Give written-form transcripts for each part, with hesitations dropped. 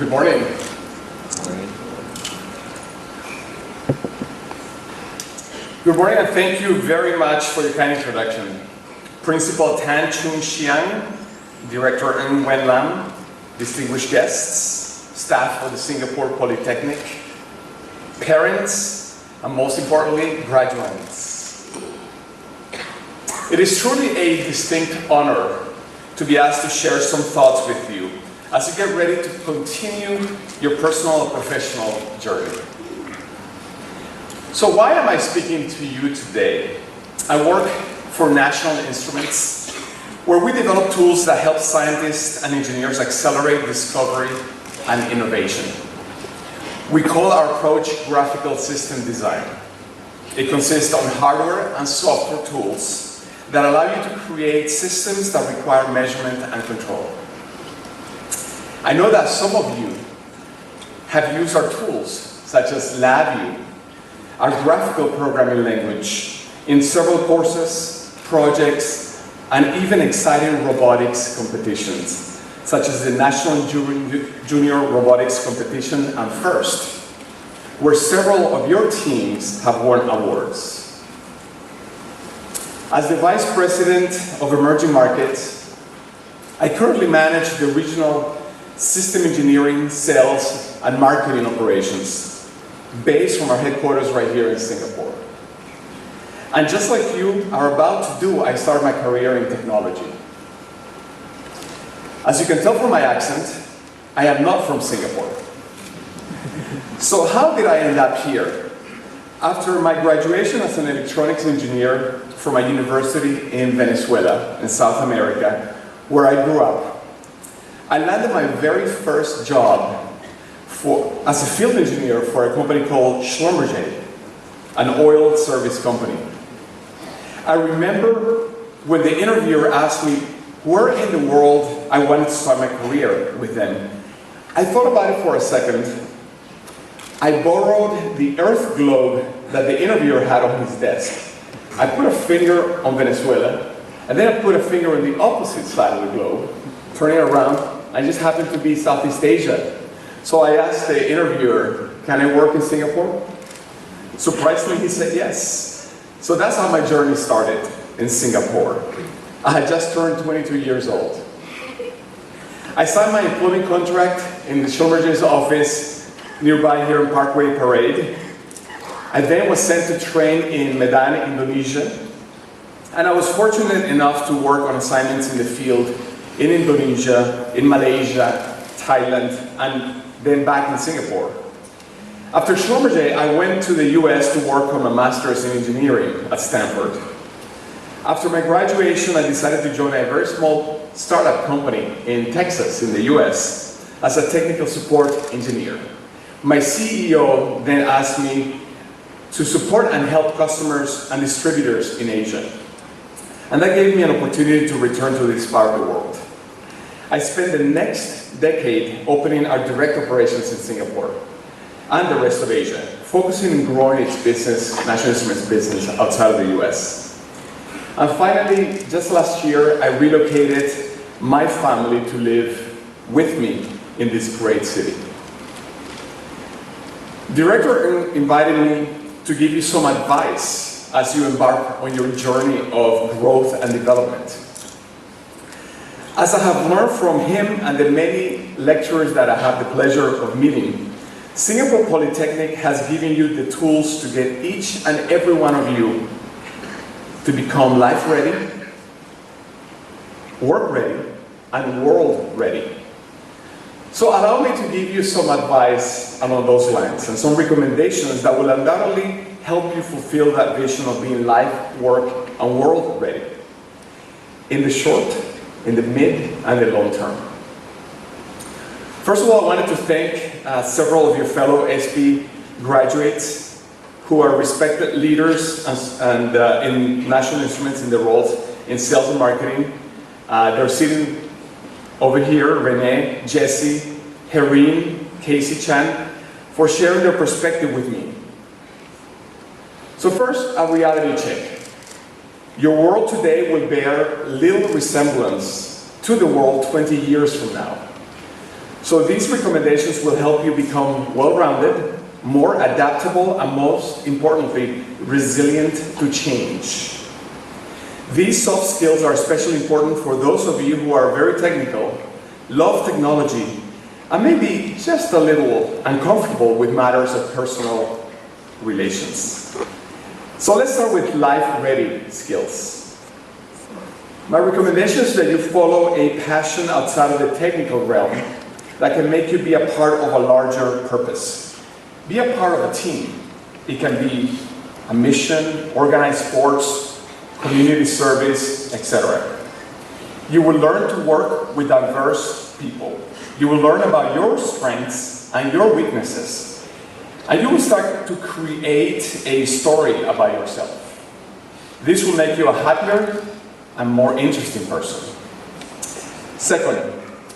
Good morning. Good morning, and thank you very much for your kind introduction. Principal Tan Chun Xiang, Director Ng Wen Lam, distinguished guests, staff of the Singapore Polytechnic, parents, and most importantly, graduates. It is truly a distinct honor to be asked to share some thoughts with you as you get ready to continue your personal and professional journey. So why am I speaking to you today? I work for National Instruments, where we develop tools that help scientists and engineers accelerate discovery and innovation. We call our approach graphical system design. It consists of hardware and software tools that allow you to create systems that require measurement and control. I know that some of you have used our tools, such as LabVIEW, our graphical programming language, in several courses, projects, and even exciting robotics competitions, such as the National Junior Robotics Competition and FIRST, where several of your teams have won awards. As the Vice President of Emerging Markets, I currently manage the regional system engineering, sales, and marketing operations, based from our headquarters right here in Singapore. And just like you are about to do, I started my career in technology. As you can tell from my accent, I am not from Singapore. So how did I end up here? After my graduation as an electronics engineer from a university in Venezuela, in South America, where I grew up, I landed my very first job as a field engineer for a company called Schlumberger, an oil service company. I remember when the interviewer asked me where in the world I wanted to start my career with them. I thought about it for a second. I borrowed the Earth globe that the interviewer had on his desk. I put a finger on Venezuela, and then I put a finger on the opposite side of the globe, turning it around. I just happened to be Southeast Asia. So I asked the interviewer, can I work in Singapore? Surprisingly, he said yes. So that's how my journey started in Singapore. I had just turned 22 years old. I signed my employment contract in the Schlumberger's office nearby here in Parkway Parade. I then was sent to train in Medan, Indonesia. And I was fortunate enough to work on assignments in the field in Indonesia, in Malaysia, Thailand, and then back in Singapore. After Schlumberger, I went to the US to work on a master's in engineering at Stanford. After my graduation, I decided to join a very small startup company in Texas, in the US, as a technical support engineer. My CEO then asked me to support and help customers and distributors in Asia. And that gave me an opportunity to return to this part of the world. I spent the next decade opening our direct operations in Singapore and the rest of Asia, focusing on growing its business, National Instruments business, outside of the US. And finally, just last year, I relocated my family to live with me in this great city. Director Ng invited me to give you some advice as you embark on your journey of growth and development. As I have learned from him and the many lecturers that I have the pleasure of meeting, Singapore Polytechnic has given you the tools to get each and every one of you to become life ready, work ready, and world ready. So allow me to give you some advice along those lines and some recommendations that will undoubtedly help you fulfill that vision of being life, work, and world ready in the short, in the mid, and the long term. First of all, I wanted to thank several of your fellow SP graduates who are respected leaders and in National Instruments in their roles in sales and marketing. They're sitting over here, Renee, Jesse, Hereen, Casey Chan, for sharing their perspective with me. So first, a reality check. Your world today will bear little resemblance to the world 20 years from now. So these recommendations will help you become well-rounded, more adaptable, and most importantly, resilient to change. These soft skills are especially important for those of you who are very technical, love technology, and maybe just a little uncomfortable with matters of personal relations. So let's start with life-ready skills. My recommendation is that you follow a passion outside of the technical realm that can make you be a part of a larger purpose. Be a part of a team. It can be a mission, organized sports, community service, etc. You will learn to work with diverse people. You will learn about your strengths and your weaknesses. And you will start to create a story about yourself. This will make you a happier and more interesting person. Second,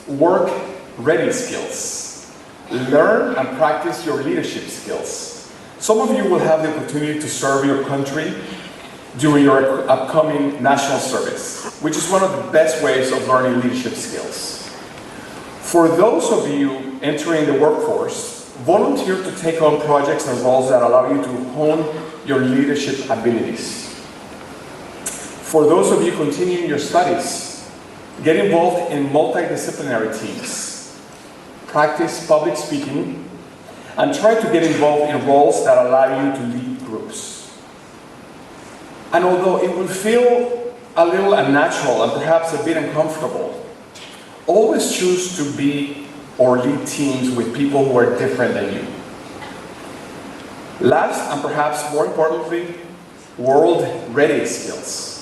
work-ready skills. Learn and practice your leadership skills. Some of you will have the opportunity to serve your country during your upcoming national service, which is one of the best ways of learning leadership skills. For those of you entering the workforce, volunteer to take on projects and roles that allow you to hone your leadership abilities. For those of you continuing your studies, get involved in multidisciplinary teams. Practice public speaking and try to get involved in roles that allow you to lead groups. And although it will feel a little unnatural and perhaps a bit uncomfortable, always choose to be or lead teams with people who are different than you. Last, and perhaps more importantly, world-ready skills.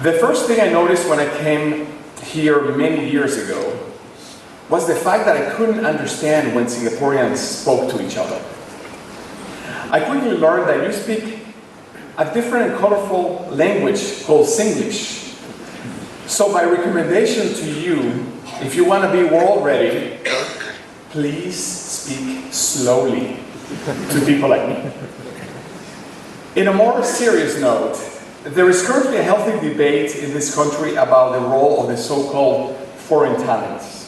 The first thing I noticed when I came here many years ago was the fact that I couldn't understand when Singaporeans spoke to each other. I quickly learned that you speak a different and colorful language called Singlish. So my recommendation to you, if you want to be world ready, please speak slowly to people like me. In a more serious note, there is currently a healthy debate in this country about the role of the so-called foreign talents.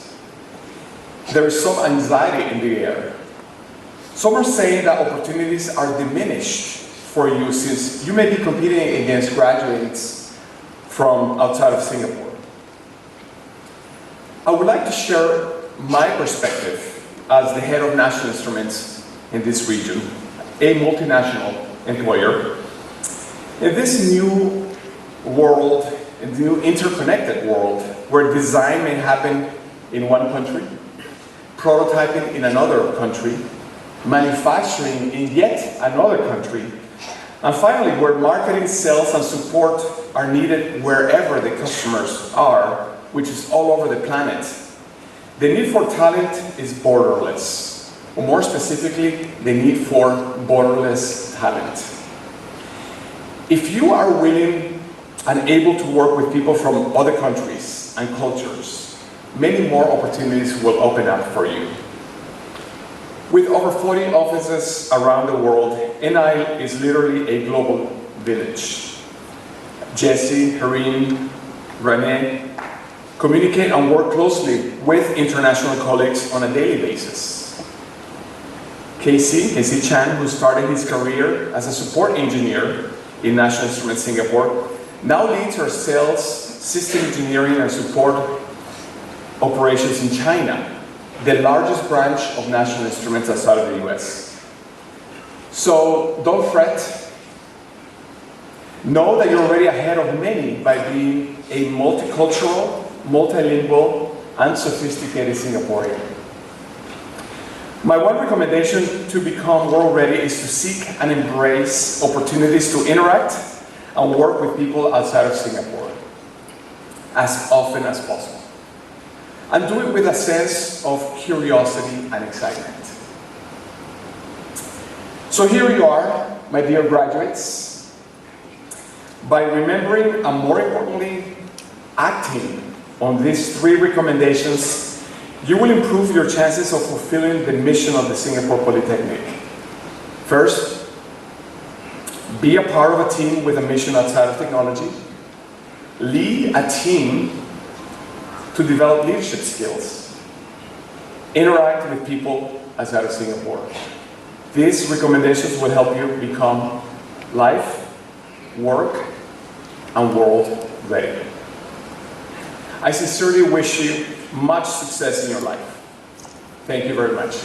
There is some anxiety in the air. Some are saying that opportunities are diminished for you since you may be competing against graduates from outside of Singapore. I would like to share my perspective as the head of National Instruments in this region, a multinational employer. In this new world, in the new interconnected world, where design may happen in one country, prototyping in another country, manufacturing in yet another country, and finally, where marketing, sales, and support are needed wherever the customers are, which is all over the planet, the need for talent is borderless. Or more specifically, the need for borderless talent. If you are willing and able to work with people from other countries and cultures, many more opportunities will open up for you. With over 40 offices around the world, NI is literally a global village. Jesse, Hareen, Renee communicate and work closely with international colleagues on a daily basis. Casey Chan, who started his career as a support engineer in National Instruments Singapore, now leads our sales, system engineering, and support operations in China, the largest branch of National Instruments outside of the US. So don't fret. Know that you're already ahead of many by being a multicultural, multilingual, and sophisticated Singaporean. My one recommendation to become world ready is to seek and embrace opportunities to interact and work with people outside of Singapore as often as possible. And do it with a sense of curiosity and excitement. So here you are, my dear graduates. By remembering and more importantly, acting on these 3 recommendations, you will improve your chances of fulfilling the mission of the Singapore Polytechnic. First, be a part of a team with a mission outside of technology. Lead a team to develop leadership skills. interact with people outside of Singapore. These recommendations will help you become life, work, and world ready. I sincerely wish you much success in your life. Thank you very much.